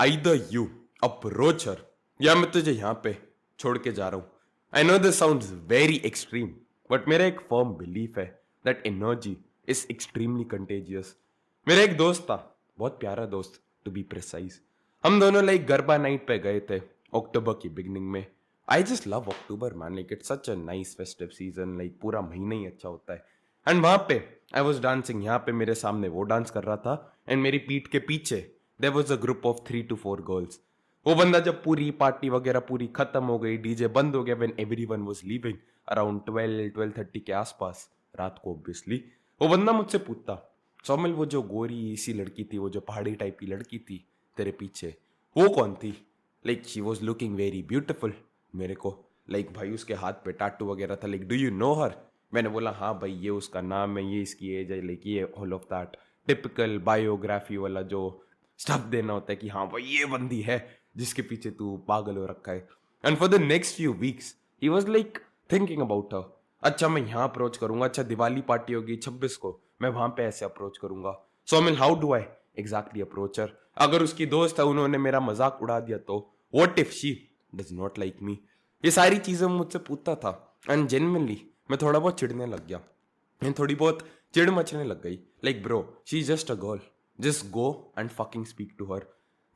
Either you approach हर या मैं तुझे यहाँ पे छोड़ के जा रहा हूँ. I know this sounds very extreme but मेरा एक फर्म बिलीफ है that energy is extremely contagious. मेरा एक दोस्त था, बहुत प्यारा दोस्त टू बी प्रिसाइज. हम दोनों लाइक गरबा नाइट पे गए थे अक्टूबर की बिगनिंग में. I just love October man, like it's such a nice festive season, like पूरा महीना ही अच्छा होता है. एंड वहां पे आई वॉज डांसिंग, यहाँ पे मेरे सामने वो डांस कर रहा था एंड मेरी पीठ के पीछे there was a group of 3 to 4 girls. वो बंदा जब पूरी पार्टी वगैरह पूरी खत्म हो गई, डीजे बंद हो गया, when everyone was leaving around 12-12:30 के आसपास रात को ऑब्वियसली, वो बंदा मुझसे पूछता, सौमिल वो जो गोरी सी लड़की थी, वो जो पहाड़ी टाइप की लड़की थी तेरे पीछे, वो कौन थी? Like she was looking very beautiful. मेरे को लाइक भाई उसके हाथ पे टाटू वगैरह था, लाइक डू यू नो हर? मैंने बोला हाँ भाई ये उसका नाम है, ये इसकी एज है, लाइक ये all of that typical biography वाला जो स्टफ देना होता है कि हाँ भाई ये बंदी है जिसके पीछे तू पागल हो रखा है. And for the next few weeks he was like thinking about her. अच्छा मैं यहाँ अप्रोच करूंगा, अच्छा दिवाली पार्टी होगी 26 को, मैं वहां पे ऐसे अप्रोच करूंगा. Saumil how do I exactly approach her? अगर उसकी दोस्त है उन्होंने मेरा मजाक उड़ा दिया तो? What if she does not like me? ये सारी चीजें मुझसे पूछता था एंड जेन्युइनली मैं थोड़ा बहुत चिढ़ने लग गया. थोड़ी बहुत चिड़ मचने लग गई. Like bro she is just a girl, just go and fucking speak to her.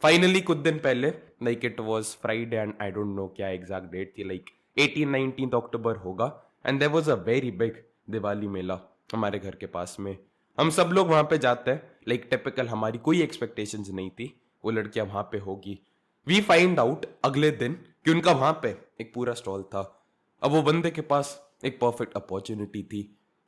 Finally कुछ दिन पहले, like it was Friday and I don't know क्या एग्जैक्ट डेट थी, लाइक 18-19 अक्टूबर होगा. And there was a very big Diwali mela हमारे घर के पास में. हम सब लोग वहां पे जाते हैं, लाइक टिपिकल, हमारी कोई एक्सपेक्टेशंस नहीं थी वो लड़कियां वहां पे होगी. वी फाइंड आउट अगले दिन कि उनका वहां पे एक पूरा स्टॉल था. अब वो बंदे के पास एक परफेक्ट अपॉर्चुनिटी थी.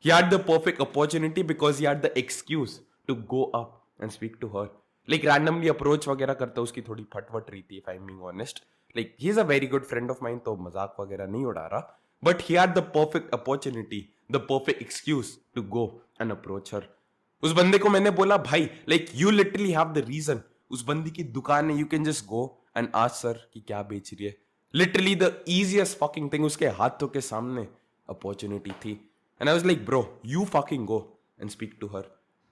He had the perfect opportunity because he had the excuse to go up and speak to her. Like randomly approach वगैरह करता, उसकी थोड़ी फटवट रही थी if I'm being honest. Like he is a very good friend of mine, तो मजाक वगैरह नहीं उड़ा रहा. But he had the perfect opportunity, the perfect excuse to go and approach her. उस बंदे को मैंने बोला भाई like you literally have the reason. उस बंदी की दुकान है, you can just go and ask sir कि क्या बेच रही है. Literally the easiest fucking thing, उसके हाथों के सामने अपॉर्चुनिटी थी. And I was like bro you fucking go and speak to her.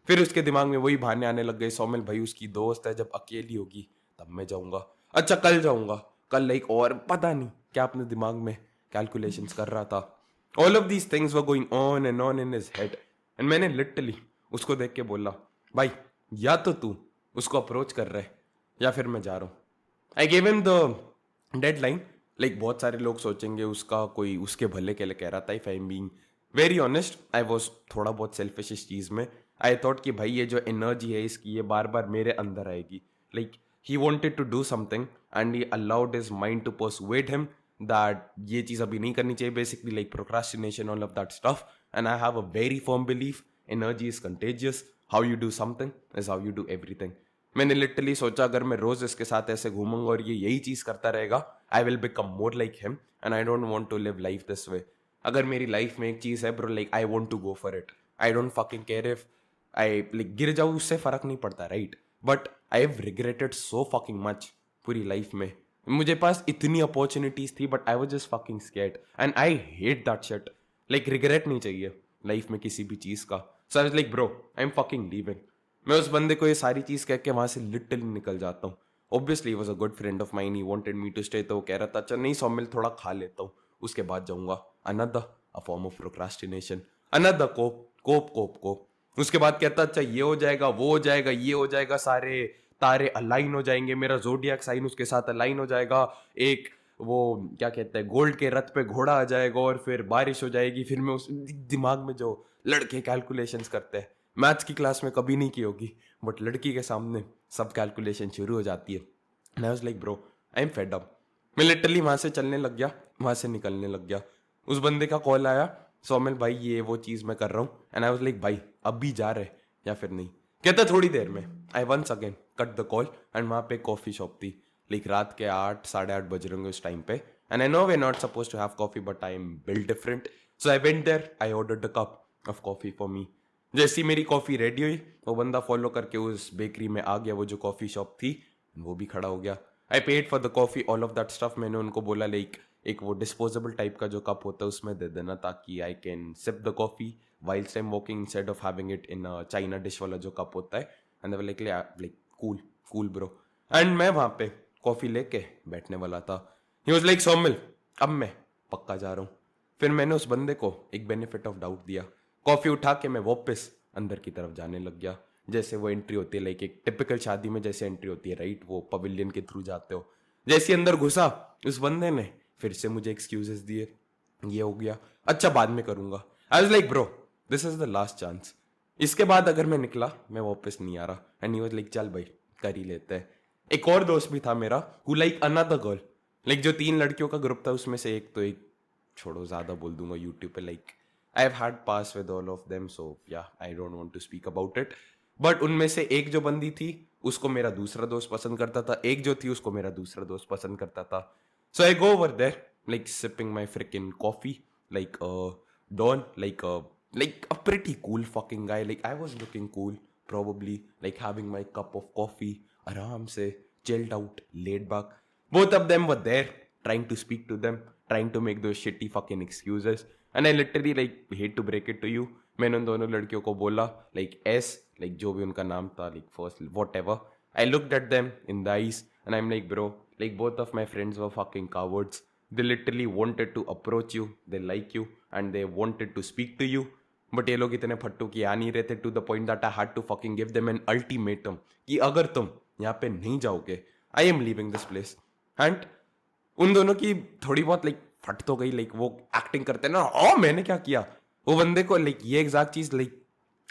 फिर उसके दिमाग में वही बहाने आने लग गए, सौमिल भाई उसकी दोस्त है, जब अकेली होगी तब मैं जाऊंगा, अच्छा कल जाऊंगा, कल लाइक, और पता नहीं क्या अपने दिमाग में कैलकुलेशंस कर रहा था. All of these things were going on in his head. And मैंने लिटरली उसको देख के बोला भाई या तो तू उसको अप्रोच कर रहा है या फिर मैं जा रहा हूँ. I gave him the deadline. Like बहुत सारे लोग सोचेंगे उसका कोई उसके भले के लिए कह रहा था. If I am being very honest I was थोड़ा बहुत सेल्फिश इस चीज में. आई थॉट कि भाई ये जो एनर्जी है इसकी ये बार बार मेरे अंदर आएगी. Like he wanted to do something and he allowed his mind to persuade him that ये चीज अभी नहीं करनी चाहिए, basically like procrastination all of that stuff. And I have a very firm belief energy is contagious. How you do something is how you do everything. मैंने literally सोचा अगर मैं रोज इसके साथ ऐसे घूमूंगा और ये यही चीज करता रहेगा, I will become more like him and I don't want to live life this way. अगर मेरी लाइफ में एक चीज है bro, like I want to go for it. I don't fucking care if I like गिर जाऊँ, उससे फर्क नहीं पड़ता right. But I have regretted so fucking much पूरी लाइफ में. मुझे पास इतनी अपॉर्चुनिटीज थी but I was just fucking scared and I hate that shit. Like regret नहीं चाहिए लाइफ में किसी भी चीज का. So I was like bro I am fucking leaving. मैं उस बंदे को ये सारी चीज कह के वहां से लिटरली निकल जाता हूँ. Obviously he was a good friend of mine, he wanted me to stay, तो वो कह रहा था अच्छा नहीं सौमिल थोड़ा खा लेता हूँ उसके बाद जाऊंगा. Another a form of procrastination, another cope cope cope cope. उसके बाद कहता अच्छा ये हो जाएगा, वो हो जाएगा, ये हो जाएगा, सारे तारे अलाइन हो जाएंगे, मेरा जोडियाक साइन उसके साथ अलाइन हो जाएगा, एक वो क्या कहते हैं गोल्ड के रथ पे घोड़ा आ जाएगा और फिर बारिश हो जाएगी. फिर मैं उस दिमाग में जो लड़के कैलकुलेशंस करते हैं, मैथ्स की क्लास में कभी नहीं की होगी बट लड़की के सामने सब कैलकुलेशन शुरू हो जाती है. And I was like bro I am fed up. मैं लिटरली वहां से चलने लग गया, वहां से निकलने लग गया. उस बंदे का कॉल आया, सौमिल भाई ये वो चीज मैं कर रहा हूँ. एंड आई वाज लाइक भाई अभी जा रहे या फिर नहीं? कहता थोड़ी देर में. I once again cut the call एंड वहां पे कॉफी शॉप थी, लाइक रात के 8-8:30 बज रहे होंगे उस टाइम पे. And I know we not suppose to have coffee but I am build different. So I went there, I ordered a cup of coffee for me. जैसी मेरी कॉफी रेडी हुई वो बंदा फॉलो करके उस बेकरी में आ गया, वो जो कॉफी शॉप थी वो भी खड़ा हो गया. I paid for the coffee all of that stuff. मैंने उनको बोला लाइक एक वो डिस्पोजेबल टाइप का जो कप होता है उसमें दे देना ताकि I can sip the coffee whiles I am walking instead of having it in china dish वाला जो कप होता है. And they were like cool cool bro. एंड मैं वहां पे कॉफी लेके बैठने वाला था. ही वॉज लाइक सौमिल, अब मैं पक्का जा रहा हूँ. फिर मैंने उस बंदे को एक बेनिफिट ऑफ डाउट दिया. कॉफी उठा के मैं वापस अंदर की तरफ जाने लग गया. जैसे वो एंट्री होती है, लाइक एक टिपिकल शादी में जैसे एंट्री होती है, राइट, वो पवेलियन के थ्रू जाते हो. जैसे ही अंदर घुसा, उस बंदे ने फिर से मुझे एक्सक्यूजेस दिए. ये हो गया, अच्छा बाद में करूंगा. आई was like bro, this is the last chance. इसके बाद अगर मैं निकला, मैं वापस नहीं आ रहा. एंड ही वाज लाइक चल भाई कर ही लेते हैं. एक और दोस्त भी था मेरा who like another girl. Like जो 3 लड़कियों का ग्रुप था उसमें से एक, तो एक छोड़ो ज्यादा बोल दूंगा यूट्यूब पे, like I have had pass with all of them, so yeah I don't want to speak about it. But उनमें से एक जो बंदी थी उसको मेरा दूसरा दोस्त पसंद करता था, एक जो थी उसको मेरा दूसरा दोस्त पसंद करता था. So I go over there like sipping my freaking coffee like Don, like a pretty cool fucking guy. Like I was looking cool, probably like having my cup of coffee, aram se chilled out, laid back. Both of them were there, trying to speak to them, trying to make those shitty fucking excuses. And I literally like hate to break it to you. मैंने उन दोनों लड़कियों को बोला like S, like जो भी उनका नाम था, like first whatever. I looked at them in the eyes and I'm like bro, like both of my friends were fucking cowards. They literally wanted to approach you, they like you and they wanted to speak to you. But ये लोग इतने फट्टू की आ नहीं रहे थे, to the point that I had to fucking give them an ultimatum कि अगर तुम यहाँ पे नहीं जाओगे, I am leaving this place. And उन दोनों की थोड़ी बहुत लाइक फट तो गई, लाइक वो एक्टिंग करते ना, ओ मैंने क्या किया. वो बंदे को लाइक ये एग्जैक्ट चीज, like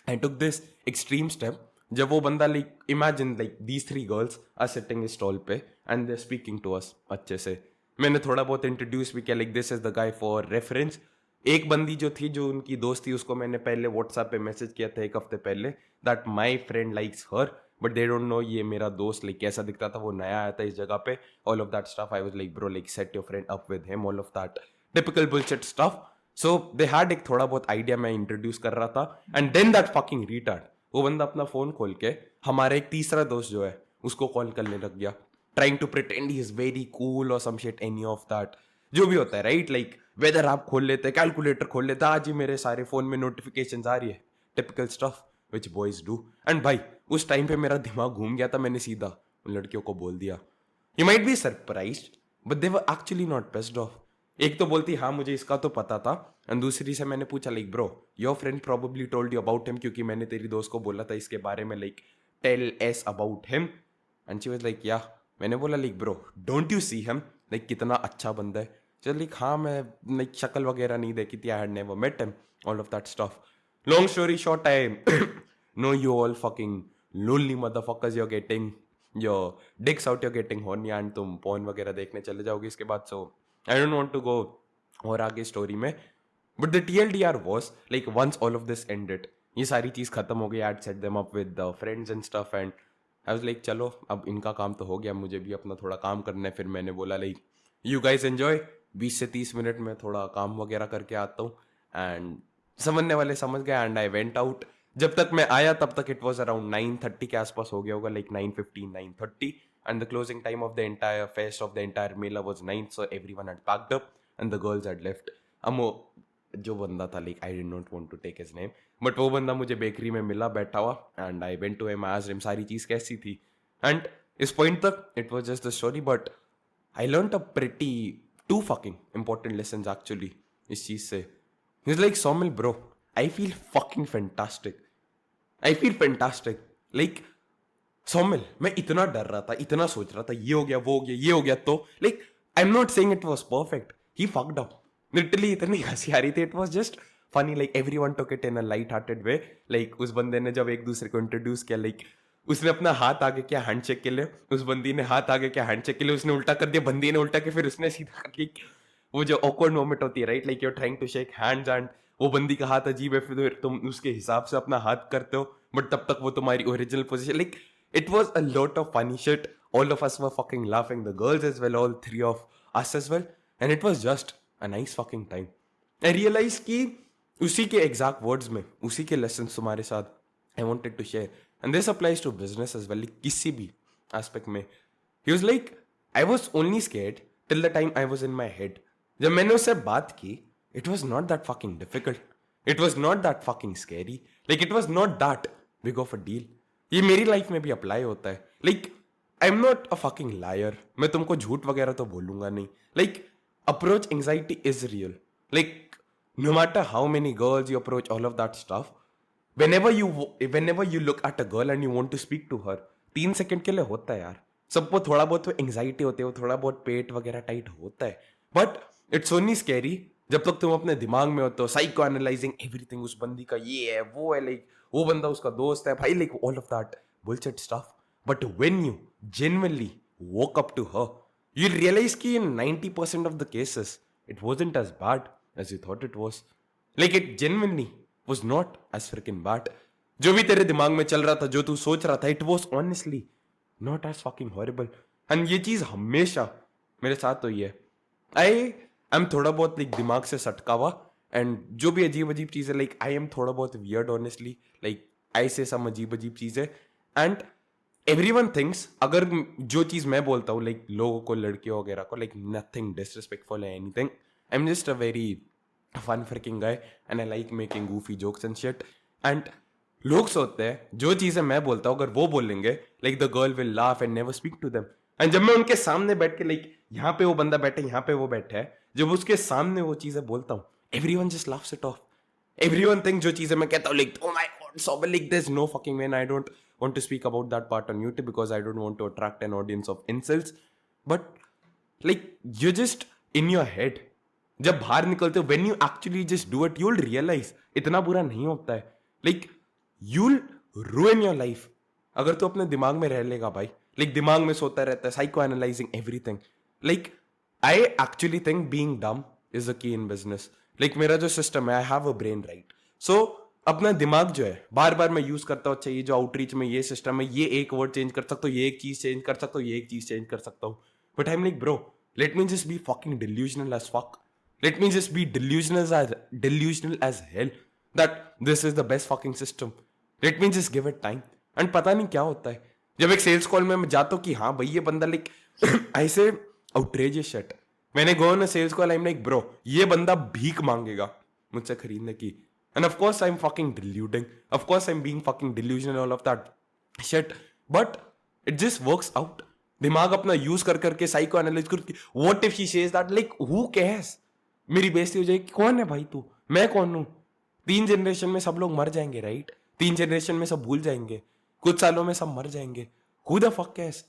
I took this extreme step. जब वो बंदा like imagine like these 3 girls are sitting stall पे and they speaking to us अच्छे से. मैंने थोड़ा बहुत इंट्रोड्यूस भी किया, like this is the guy for reference. एक बंदी जो थी, जो उनकी दोस्त थी, उसको मैंने पहले व्हाट्सएप पे मैसेज किया था 1 हफ्ते पहले that my friend likes her, but they don't know ये मेरा दोस्त लाइक कैसा दिखता था, वो नया आया था इस जगह पे, all of that stuff. I was like bro, like set your friend up with him, all of that typical bullshit stuff. So they had एक थोड़ा बहुत आइडिया मैं इंट्रोड्यूस कर रहा था. And then that fucking retard, वो बंदा अपना फोन खोल के हमारा एक तीसरा दोस्त जो है उसको कॉल करने लग गया, trying to pretend he is very cool or some shit, any of that. जो भी होता है, राइट, लाइक वेदर आप खोल लेते हैं, कैलकुलेटर खोल लेते हैं, आज ही मेरे सारे फोन में नोटिफिकेशंस आ रही है, typical stuff which boys do. And भाई उस टाइम पे मेरा दिमाग घूम गया था. मैंने सीधा उन लड़कियों को बोल दिया, you might be surprised but they were actually not pissed off. एक तो बोलती हाँ मुझे इसका तो पता था, एंड दूसरी से मैंने पूछा like bro your friend probably told you about him, क्योंकि मैंने तेरी दोस्त को बोला था इसके बारे में, like tell us about him. And she was like yeah. मैंने बोला like bro don't you see him, like कितना अच्छा बंदा है. चल लाइक हाँ, मैं लाइक शक्ल वगैरह नहीं देखी थी, I had never met him, all of that stuff. Long story short, I know you all fucking lonely motherfuckers, you are getting your dicks out, you are getting horny and तुम porn वगैरह देखने चले जाओगे इसके बाद. So I don't want to go और आगे story में. But the TLDR was like once all of this ended, ये सारी चीज खत्म हो गई, I had set them up with the friends and stuff, and I was like चलो अब इनका काम तो हो गया, मुझे भी अपना थोड़ा काम करना है. फिर मैंने बोला लाइक यू गाइस एंजॉय, 20 से 30 मिनट में थोड़ा काम वगैरह करके आता हूँ. एंड समझने वाले समझ गए एंड आई वेंट आउट. जब तक मैं आया तब तक इट वॉज अराउंड 9:30 के आसपास हो गया होगा, like 9:15, 9:30. And the closing time of the entire fest of the entire mela was 9, so everyone had packed up and the girls had left. जो बंदा था, like I did not want to take his name, but वो बंदा मुझे bakery में मिला बैठा हुआ, and I went to him, asked him सारी चीज कैसी थी. एंड इस पॉइंट तक it was just the story, but I learned a pretty 2 fucking important lessons actually इस चीज से. ही was like Saumil bro, I feel fucking fantastic, I feel fantastic. Like Saumil मैं इतना डर रहा था, इतना सोच रहा था, ये हो गया वो हो गया ये हो गया, तो like I am not saying it was perfect, he fucked up. Literally इतनी हंसी आ रही थी, it was just funny, like everyone took it in a light hearted way. Like उस बंदे ने जब एक दूसरे को इंट्रोड्यूस किया, लाइक उसने अपना हाथ आगे किया हैंडशेक के लिए, उस बंदी ने हाथ आगे किया हैंडशेक के लिए, उसने उल्टा कर दिया, बंदी ने उल्टा के, फिर उसने सीधा करके, वो जो ऑकवर्ड मोमेंट होती है, right, like you are trying to shake hands and वो बंदी का हाथ अजीब है, फिर तुम उसके हिसाब से अपना हाथ करते हो, बट तब तक वो तुम्हारी original position. Like it was a lot of funny shit, all of us were fucking laughing, the girls as well, ऑल 3 of us as well, and it was just a nice fucking time. I realise कि उसी के exact words में उसी के lessons तुम्हारे साथ I wanted to share, and this applies to business as well, किसी भी एस्पेक्ट में. He was like I was only scared till the time I was in my head. जब मैंने उससे बात की, it was not that fucking difficult, it was not that fucking scary, like it was not that big of a deal. ये मेरी life में भी apply होता है. Like I am not a fucking liar, मैं तुमको झूठ वगैरह तो बोलूंगा नहीं. Like approach anxiety is real. Like no matter how many girls you approach all of that stuff, whenever you look at a girl and you want to speak to her, 3 second के लिए होता है यार. सबको थोड़ा बहुत anxiety होती है, वो थोड़ा बहुत पेट वगैरह टाइट होता है. बट इट्स ओनली स्कैरी जब तक तुम अपने दिमाग में होते हो, साइको एनालाइजिंग एवरीथिंग, उस बंदी का ये है वो है, लाइक वो बंदा उसका दोस्त है भाई, like all of that bullshit stuff. But when you genuinely woke up to her, you realize कि in 90% of the cases, it wasn't as bad as you thought it was. Like it genuinely was not as freaking bad. जो भी तेरे दिमाग में चल रहा था, जो तू सोच रहा था, it was honestly not as fucking horrible. And ये चीज हमेशा मेरे साथ हुई है. I am थोड़ा बहुत like दिमाग से सटका हुआ, and जो भी अजीब अजीब चीजें, like I am थोड़ा बहुत weird honestly, like I say some अजीब अजीब चीजें, एंड एवरीवन थिंक्स अगर जो चीज मैं बोलता हूँ लाइक लोगों को, लड़कियों वगैरह को, लाइक नथिंग डिसरिस्पेक्टफुल है anything, I am just a very fun fricking guy and I like making goofy jokes and shit. And लोग सोचते हैं जो चीजें मैं बोलता हूँ अगर वो बोलेंगे, like the girl will laugh and never speak to them. And जब मैं उनके सामने बैठ के, लाइक यहाँ पे वो बंदा बैठे, यहाँ पे वो बैठा है, जब उसके सामने वो चीजें बोलता हूँ, everyone just laughs it of. Everyone thinks जो चीजें मैं कहता हूँ, like oh my god, so like there's no fucking way, and I don't want to speak about that part on YouTube because I don't want to attract an audience of insults. But like you're just in your head. जब बाहर निकलते हो, when you actually just do it, you'll realize इतना बुरा नहीं होता है. Like you'll ruin your life अगर तू अपने दिमाग में रह लेगा भाई. Like दिमाग में सोता रहता है, psycho analyzing everything. Like I actually think being dumb is a key in business. Like मेरा जो सिस्टम है, I have a brain right. So अपना दिमाग जो है बार बार मैं यूज करता हूँ. अच्छा ये जो आउटरीच में ये सिस्टम है, ये एक वर्ड चेंज कर सकता हूँ, ये एक चीज चेंज कर सकता हूँ, ये एक चीज चेंज कर सकता हूँ. But I am like bro, let me just be fucking delusional as fuck. Let me just be delusional as hell that this is the best fucking system. Let me just give it time. And पता नहीं क्या होता है जब एक sales call में मैं जाता हूँ कि हाँ भाई ये बंदा लाइक ऐसे outrageous shit. मैंने गो ना sales call, I am like bro ये बंदा भीख मांगेगा मुझसे खरीदने की. And of course I am fucking deluding, of course I am being fucking delusional, all of that shit. But it just works out. दिमाग अपना यूज कर करके साइको एनालिसिस करके, what if she says that, like who cares, मेरी बेइज्जती हो जाएगी. कौन है भाई तू, मैं कौन हूं. 3 जनरेशन में सब लोग मर जाएंगे राइट. 3 जनरेशन में सब भूल जाएंगे, कुछ सालों में सब मर जाएंगे. Who the fuck cares.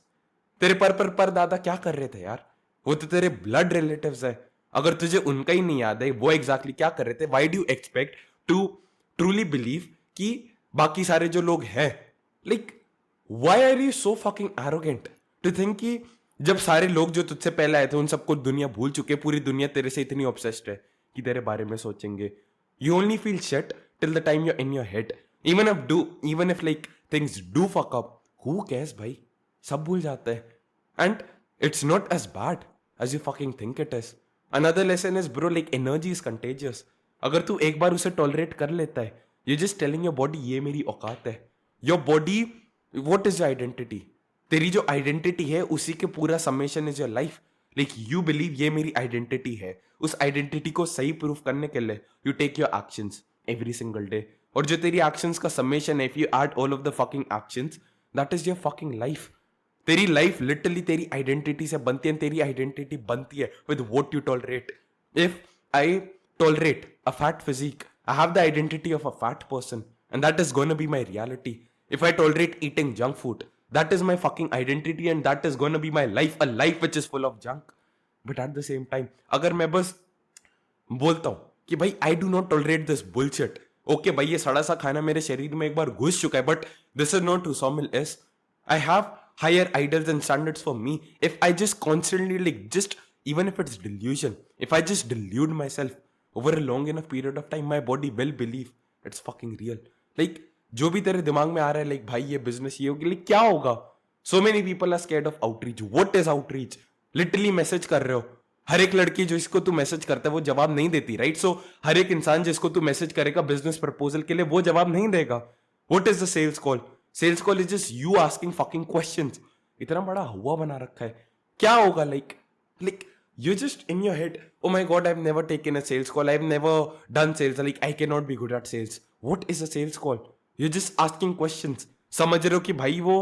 तेरे पर दादा क्या कर रहे थे यार, वो तो तेरे ब्लड रिलेटिव्स है. अगर तुझे उनका ही नहीं याद है वो एग्जैक्टली क्या कर रहे थे, why do you expect to truly believe कि बाकी सारे जो लोग हैं, like why are you so fucking arrogant to think कि जब सारे लोग जो तुझसे पहले आए थे उन सबको दुनिया भूल चुके, पूरी दुनिया तेरे से इतनी ऑब्सेस्ड है कि तेरे बारे में सोचेंगे. You only feel shit till the time you in your head. Even if like things do fuck up, who cares भाई, सब भूल जाते हैं. And it's not as bad as you fucking think it is. Another lesson is bro, like energy is contagious. अगर तू एक बार उसे tolerate कर लेता है, you're just telling your body ये मेरी औकात है. Your body, what is your identity? तेरी जो आइडेंटिटी है उसी के पूरा summation is your life. Like you believe ये मेरी आइडेंटिटी है. उस आइडेंटिटी को सही प्रूफ करने के लिए you take your actions every single day. और जो तेरी एक्शंस का समेशन है, if you add all of the fucking actions, that is your fucking life. तेरी लाइफ लिटरली तेरी आइडेंटिटी से बनती है. तेरी आइडेंटिटी बनती है with what you tolerate. If I tolerate a fat physique, I have the identity of a fat person and that is gonna be my reality. If I tolerate eating junk food, that is my fucking identity and that is gonna be my life, a life which is full of junk. But at the same time अगर मैं बस बोलता हूं कि भाई I do not tolerate this bullshit, okay भाई ये सड़ा सा खाना मेरे शरीर में एक बार घुस चुका है, but this is not to Somil S. I have higher ideals and standards for me. If I just constantly even if it's delusion, if I just delude myself over a long enough period of time, my body will believe it's fucking real. Like जो भी तेरे दिमाग में आ रहा है, like भाई ये business ये होगी, like क्या होगा. So many people are scared of outreach. What is outreach? Literally message कर रहे हो. हर एक लड़की जो इसको तू मैसेज करता है वो जवाब नहीं देती राइट. सो हर एक इंसान जिसको तू मैसेज करेगा बिजनेस प्रपोजल के लिए वो जवाब नहीं देगा. What is the sales call? Sales call is just you asking fucking questions. इतना बड़ा हुआ बना रखा है, क्या होगा. Like you just in your head, oh my god I have never taken a sales call, I have never done sales, like I can not be good at sales. What is a sales call? You just asking questions. समझ रहे हो कि भाई वो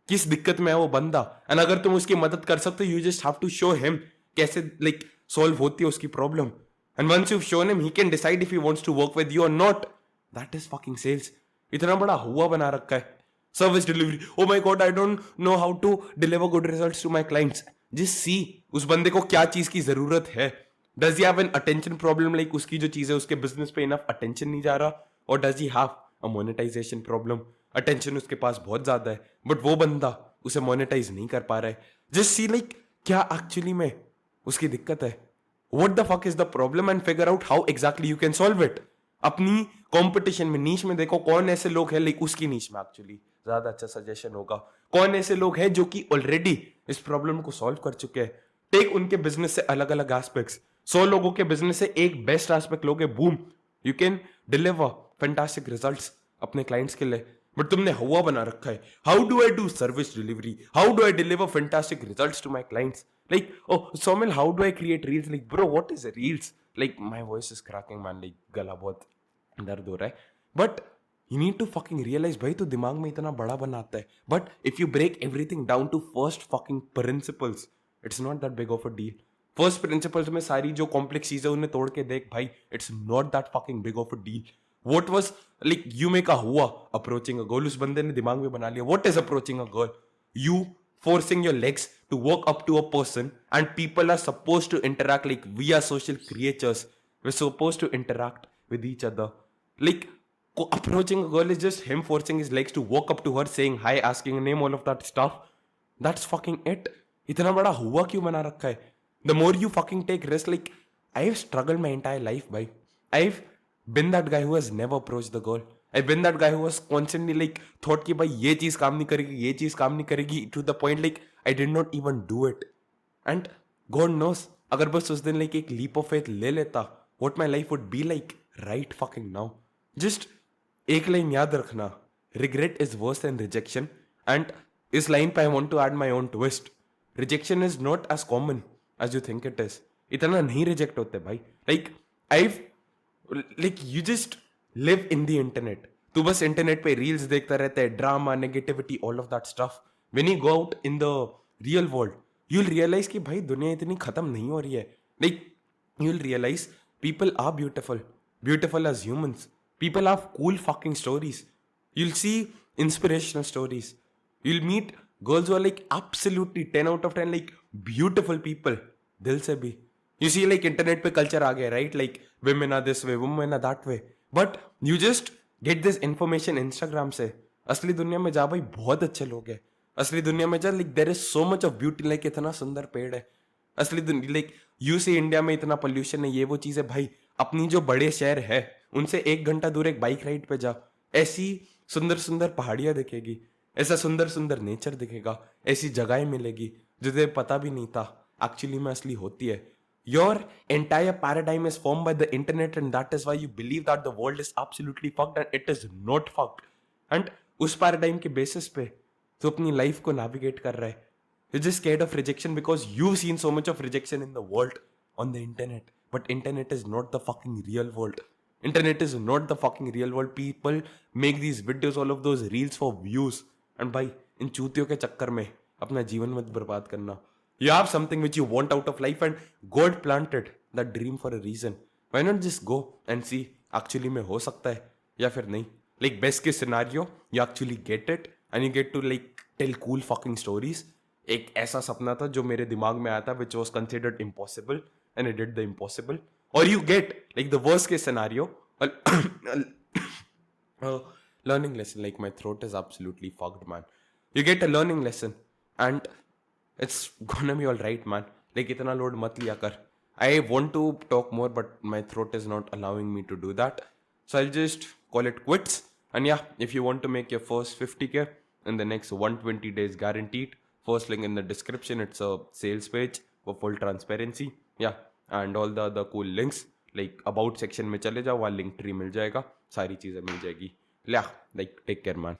किस दिक्कत में है वो बंदा, एंड अगर तुम उसकी मदद कर सकते हो, you just have to show him कैसे लाइक सॉल्व होती है उसकी problem, and once you shown him he can decide if he wants to work with you और not. That is fucking sales. इतना बड़ा हुआ बना रखा है service delivery. Oh my god, I don't know how to deliver good results to my clients. Just see उस बंदे को क्या चीज की जरूरत है. Does he have an attention problem, like उसकी जो चीज है उसके बिजनेस पे इनफ अटेंशन नहीं जा रहा, और does he have a monetization problem. Attention उसके पास बहुत ज्यादा है बट वो बंदा उसे मोनेटाइज नहीं कर पा रहा है. जस्ट सी लाइक क्या एक्चुअली में उसकी दिक्कत है. What the fuck is the problem and figure out how exactly you can solve it. अपनी कंपटीशन में नीश में देखो कौन ऐसे लोग हैं, लाइक उसकी नीश में एक्चुअली ज्यादा अच्छा सजेशन होगा. कौन ऐसे लोग हैं जो कि ऑलरेडी इस प्रॉब्लम को सॉल्व कर चुके हैं. टेक उनके बिजनेस से अलग अलग एस्पेक्ट्स. 100 लोगों के बिजनेस से एक बेस्ट एस्पेक्ट लोगे, boom, you can deliver fantastic results अपने क्लाइंट्स के लिए. बट तुमने हुआ बना रखा है, how do I do service delivery, how do I deliver fantastic results to my clients. Like, oh, Somil, how do I create reels? Like, bro, what is a reels? Like, my voice is cracking, man. Like, गला बहुत दर्द हो रहा है. But you need to fucking realize, भाई, तो दिमाग में इतना बड़ा बनाता है. But if you break everything down to first fucking principles, it's not that big of a deal. First principles में सारी जो complex चीजें उन्हें तोड़ के देख भाई, it's not that fucking big of a deal. What was like you make a हुआ approaching a girl, उस बंदे ने दिमाग में बना लिया. What is approaching a girl? You forcing your legs to walk up to a person, and people are supposed to interact. Like, we are social creatures, we're supposed to interact with each other. Like, approaching a girl is just him forcing his legs to walk up to her, saying hi, asking a name, all of that stuff. That's fucking it. इतना बड़ा हुआ क्यों बना रखा है. The more you fucking take risk, like, I've struggled my entire life, bhai. I've been that guy who has never approached the girl. I've been that guy who was constantly like thought कि भाई ये चीज काम नहीं करेगी, ये चीज काम नहीं करेगी, to the point like I did not even do it. And God knows, अगर बस उस दिन like एक leap of faith ले लेता, what my life would be like right fucking now. Just एक लाइन याद रखना, regret is worse than rejection. And इस लाइन पे I want to add my own twist. Rejection is not as common as you think it is. इतना नहीं reject होते भाई. Like you just live in the internet. तू बस internet पे reels देखता रहता है, drama, negativity, all of that stuff. When you go out in the real world, you will realise कि भाई दुनिया इतनी खत्म नहीं हो रही है. Like you will realise people are beautiful, beautiful as humans. People have cool fucking stories. You will see inspirational stories. You will meet girls who are like absolutely 10 out of 10 like beautiful people दिल से भी. You see like internet पे culture आ गया, right? Like women are this way, women are that way. But you just get this information Instagram से. असली दुनिया में जा भाई बहुत अच्छे लोग हैं. असली दुनिया में जा like there is so much of beauty. Like इतना सुंदर पेड़ है. असली दुनिया लाइक यू से इंडिया में इतना पोल्यूशन है, ये वो चीज है भाई. अपनी जो बड़े शहर है उनसे 1 घंटा दूर एक बाइक राइड पे जा, ऐसी सुंदर सुंदर पहाड़ियां दिखेगी, ऐसा सुंदर सुंदर नेचर दिखेगा, ऐसी जगहें मिलेगी जो तुझे पता भी नहीं था एक्चुअली में असली होती है. Your entire paradigm is formed by the internet, and that is why you believe that the world is absolutely fucked and it is not fucked. And उस paradigm के basis पे तो अपनी life को navigate कर रहा है. You're just scared of rejection because you've seen so much of rejection in the world on the internet. But internet is not the fucking real world. Internet is not the fucking real world. People make these videos, all of those reels for views. And भाई इन चूतियों के चक्कर में अपना जीवन मत बर्बाद करना. You have something which you want out of life and God planted that dream for a reason. Why not just go and see actually में हो सकता है या फिर नहीं. Like best case scenario, you actually get it and you get to like tell cool fucking stories. एक ऐसा सपना था जो मेरे दिमाग में आया था which was considered impossible and I did the impossible. Or you get like the worst case scenario, a learning lesson. Like my throat is absolutely fucked, man. You get a learning lesson and it's gonna be all right, man. Like इतना load मत लिया कर. I want to talk more but my throat is not allowing me to do that. So I'll just call it quits. And yeah, if you want to make your first 50k in the next 120 days guaranteed, first link in the description. It's a sales page for full transparency. Yeah, and all the other cool links like about section में चले जाओ, वहाँ link tree मिल जाएगा, सारी चीजें मिल जाएगी. Yeah, like take care, man.